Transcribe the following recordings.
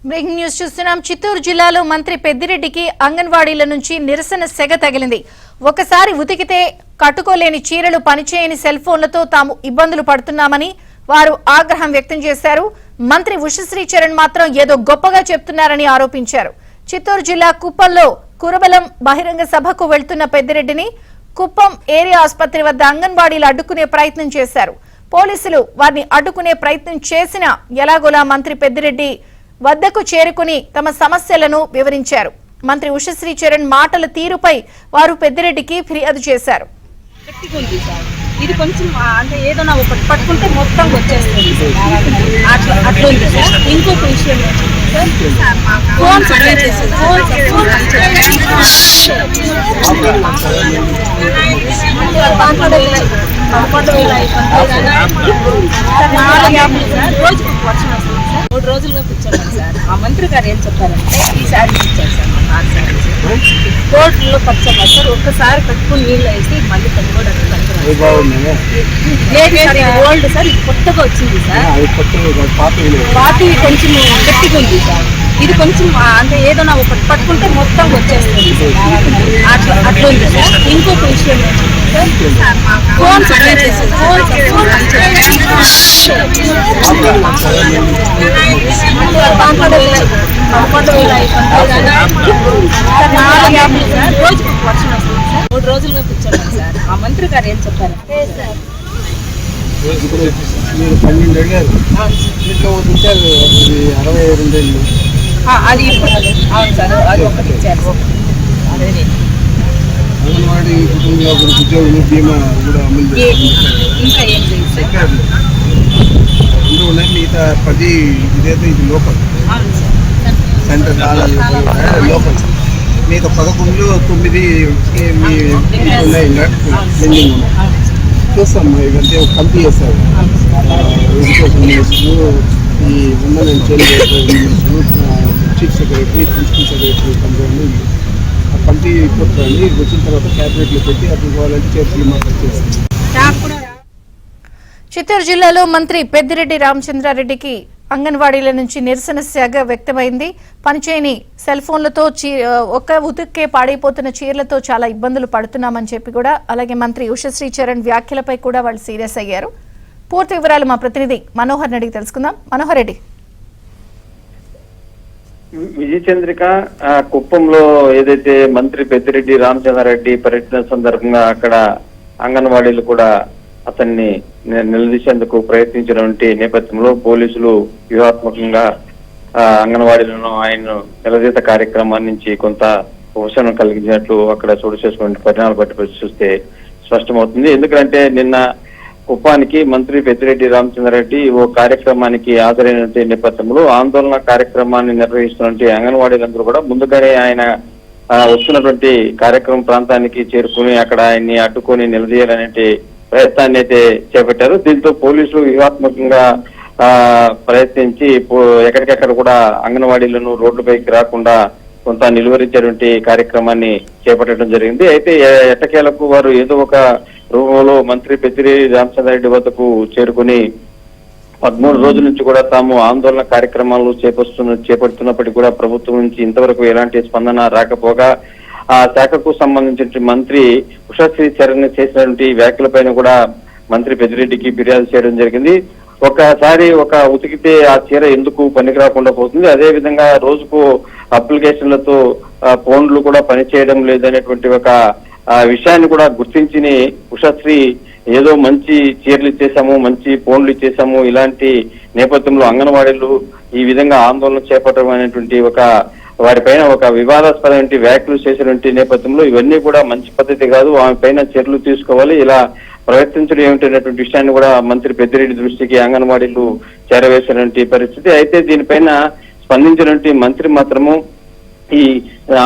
Breaking news చూస్తున్నాం. చిత్తూరు జిల్లాలో మంత్రి పెద్దిరెడ్డికి అంగన్వాడీల నుంచి నిరసన సెగ తగిలింది. ఒకసారి ఉతికితే కట్టుకోలేని చీరలు, పనిచేయని సెల్ ఫోన్లతో తాము ఇబ్బందులు పడుతున్నామని వారు ఆగ్రహం వ్యక్తం చేశారు. మంత్రి ఉషశ్రీ చరణ్ మాత్రం ఏదో గొప్పగా చెప్తున్నారని ఆరోపించారు. చిత్తూరు జిల్లా కుప్పంలో కురబలం బహిరంగ సభకు వెళ్తున్న పెద్దిరెడ్డిని కుప్పం ఏరియా ఆసుపత్రి వద్ద అంగన్వాడీలు అడ్డుకునే ప్రయత్నం చేశారు. పోలీసులు వారిని అడ్డుకునే ప్రయత్నం చేసినా ఎలాగోలా మంత్రి పెద్దిరెడ్డి వద్దకు చేరుకుని తమ సమస్యలను వివరించారు. మంత్రి ఉషశ్రీ చరణ్ మాటల తీరుపై వారు పెద్దిరెడ్డికి ఫిర్యాదు చేశారు. ఇది కొంచెం అంటే ఏదైనా ఒకటి పట్టుకుంటే మొత్తం వచ్చేస్తుంది అట్లుంది సార్. ఇంకొక విషయం ఫోన్ రోజుకు వర్షం వస్తుంది సార్. 3 రోజులుగా కూర్చోండి సార్. ఆ మంత్రి గారు ఏం చెప్పారంటే ఈ శారీస్ ఇచ్చారు సార్. 6 శారీస్ కోర్టులో ఖర్చు సార్. ఒక్కసారి కట్టుకుని నీళ్ళు వేసి మళ్ళీ కట్టుకోవడానికి ఓల్డ్ సార్. ఇది కొత్తగా వచ్చింది సార్. పార్టీ కొంచెం గట్టిగా ఉంది సార్. ఇది కొంచెం అంటే ఏదైనా ఒకటి పట్టుకుంటే మొత్తం వచ్చేస్తుంది అట్లుంది సార్. ఇంకొక విషయం ఫోన్ రోజుకు వర్షం వస్తుంది సార్. 3 రోజులుగా కూర్చోండి సార్. ఆ మంత్రి గారు ఏం చెప్పారంటే అది ఇప్పుడు అవును సార్. అది ఒకటి ఇచ్చారు. అంగన్వాడీ ఉద్యోగులు బీమా కూడా అమలు ఇంకా ఏం లేదు సార్. మిగతా 10 ఇదైతే ఇది లోకల్ సెంటర్ లోకల్. మిగతా 11 9 ఉన్నాయి పెండింగ్ ఉన్నాయి. చూస్తాం ఇవంటే కంపెనీ చేస్తారు. ఎడ్యుకేషన్ మినిస్టర్, ఈ women and child welfare minister, chief secretary, principal secretary company ఆ కమిటీ కొట్టుకోండి. వచ్చిన తర్వాత క్యాబినెట్లో పెట్టి అప్పుడు కావాలంటే చేతులు మాకు చేస్తాం. చిత్తూరు జిల్లాలో మంత్రి పెద్దిరెడ్డి రామచంద్రారెడ్డికి అంగన్వాడీల నుంచి నిరసన సెగ వ్యక్తమైంది. పనిచేయని సెల్ ఫోన్లతో ఒక్క ఉతుక్కే పాడైపోతున్న చీరలతో చాలా ఇబ్బందులు పడుతున్నామని చెప్పి కూడా, అలాగే మంత్రి ఉషశ్రీ చరణ్ వ్యాఖ్యలపై కూడా వాళ్ళు సీరియస్ అయ్యారు. పూర్తి వివరాలు మా ప్రతినిధి మనోహర్ రెడ్డికి తెలుసుకుందాం. మనోహర్ రెడ్డి. విజయచంద్రిక, కుప్పంలో ఏదైతే మంత్రి పెద్దిరెడ్డి రామచంద్రారెడ్డి పర్యటన సందర్భంగా అక్కడ అంగన్వాడీలు కూడా అతన్ని నిలదీసేందుకు ప్రయత్నించినటువంటి నేపథ్యంలో పోలీసులు వ్యూహాత్మకంగా అంగన్వాడీలను ఆయన నిలదీత కార్యక్రమాన్ని నుంచి కొంత ఉపశమనం కలిగించినట్లు అక్కడ చోటు చేసుకునే పరిణామాలు బట్టి చూస్తే స్పష్టమవుతుంది. ఎందుకంటే నిన్న కుప్పానికి మంత్రి పెద్దిరెడ్డి రామచంద్రారెడ్డి ఓ కార్యక్రమానికి హాజరైన నేపథ్యంలో ఆందోళన కార్యక్రమాన్ని నిర్వహిస్తున్నటువంటి అంగన్వాడీలందరూ కూడా ముందుగానే ఆయన వస్తున్నటువంటి కార్యక్రమం ప్రాంతానికి చేరుకుని అక్కడ ఆయన్ని అడ్డుకొని నిలదీయాలనే ప్రయత్నాన్ని అయితే చేపట్టారు. దీంతో పోలీసులు వ్యూహాత్మకంగా ప్రయత్నించి ఎక్కడికెక్కడ కూడా అంగన్వాడీలను రోడ్లపైకి రాకుండా కొంత నిలువరించేటువంటి కార్యక్రమాన్ని చేపట్టడం జరిగింది. అయితే ఎట్టకేలకు వారు ఏదో ఒక రూపంలో మంత్రి పెద్దిరెడ్డి రామచంద్రారెడ్డి వద్దకు చేరుకుని 13 రోజుల నుంచి కూడా తాము ఆందోళన కార్యక్రమాలు చేపడుతున్నప్పటికీ కూడా ప్రభుత్వం నుంచి ఇంతవరకు ఎలాంటి స్పందన రాకపోగా ఆ శాఖకు సంబంధించిన మంత్రి ఉషశ్రీ చరణ్ చేసినటువంటి వ్యాఖ్యలపైన కూడా మంత్రి పెద్దిరెడ్డికి ఫిర్యాదు చేయడం జరిగింది. ఒకసారి ఉతికితే ఆ చీర ఎందుకు పనికి రాకుండా పోతుంది, అదే విధంగా రోజుకు అప్లికేషన్లతో ఫోన్లు కూడా పనిచేయడం లేదనేటువంటి ఒక విషయాన్ని కూడా గుర్తించి ఉషశ్రీ ఏదో మంచి చీరలు ఇచ్చేసాము, మంచి ఫోన్లు ఇచ్చేసాము, ఇలాంటి నేపథ్యంలో అంగన్వాడీలు ఈ విధంగా ఆందోళన చేపట్టడం అనేటువంటి వారిపైన ఒక వివాదాస్పదమైన వ్యాఖ్యలు చేసినటువంటి నేపథ్యంలో ఇవన్నీ కూడా మంచి పద్ధతి కాదు, ఆమె పైన చర్యలు తీసుకోవాలి, ఇలా ప్రవర్తించడం ఏమిటనేటువంటి విషయాన్ని కూడా మంత్రి పెద్దిరెడ్డి దృష్టికి అంగన్వాడీలు చేరవేసినటువంటి పరిస్థితి. అయితే దీనిపైన స్పందించినటువంటి మంత్రి మాత్రము ఈ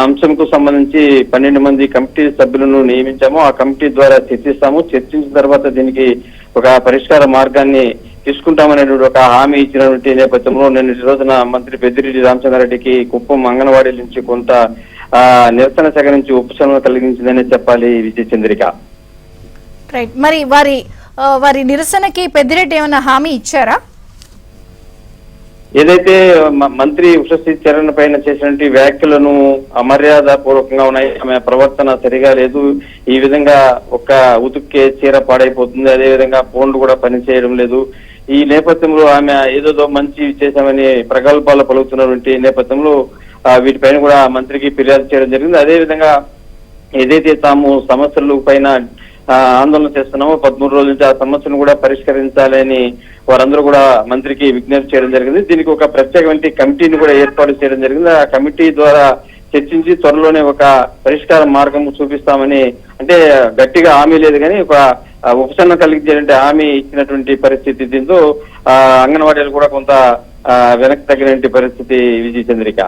అంశంకు సంబంధించి 12 మంది కమిటీ సభ్యులను నియమించాము, ఆ కమిటీ ద్వారా చర్చిస్తాము, చర్చించిన తర్వాత దీనికి ఒక పరిష్కార మార్గాన్ని తీసుకుంటామనేటువంటి ఒక హామీ ఇచ్చినటువంటి నేపథ్యంలో నిన్నటి రోజున మంత్రి పెద్దిరెడ్డి రామచంద్రారెడ్డికి కుప్పం అంగన్వాడీ నుంచి కొంత నిరసన శాఖ నుంచి ఉపశమనం కలిగించిందనే చెప్పాలి. విజయచంద్రిక. మరి వారి నిరసనకి పెద్దిరెడ్డి ఏమైనా హామీ ఇచ్చారా? ఏదైతే మంత్రి ఉషశ్రీ చరణ్ పైన చేసినటువంటి వ్యాఖ్యలను అమర్యాద పూర్వకంగా ఉన్నాయి, ఆమె ప్రవర్తన సరిగా లేదు, ఈ విధంగా ఒక ఉతుక్కే చీర పాడైపోతుంది, అదే విధంగా ఫోన్లు కూడా పనిచేయడం లేదు, ఈ నేపథ్యంలో ఆమె ఏదో మంచి చేశామని ప్రగల్భాలు పలుకుతున్నటువంటి నేపథ్యంలో వీటిపైన కూడా మంత్రికి ఫిర్యాదు చేయడం జరిగింది. అదే విధంగా ఏదైతే తాము సమస్యల పైన ఆందోళన చేస్తున్నామో 13 రోజుల నుంచి ఆ సమస్యను కూడా పరిష్కరించాలని వారందరూ కూడా మంత్రికి విజ్ఞప్తి చేయడం జరిగింది. దీనికి ఒక ప్రత్యేకమైన కమిటీని కూడా ఏర్పాటు చేయడం జరిగింది. ఆ కమిటీ ద్వారా చర్చించి త్వరలోనే ఒక పరిష్కార మార్గం చూపిస్తామని, అంటే గట్టిగా హామీ లేదు కానీ ఒక ఉపశమనం కలిగించేటువంటి హామీ ఇచ్చినటువంటి పరిస్థితి. దీంతో అంగన్వాడీలు కూడా కొంత వెనక్కి తగ్గినటువంటి పరిస్థితి. విజయ చంద్రిక.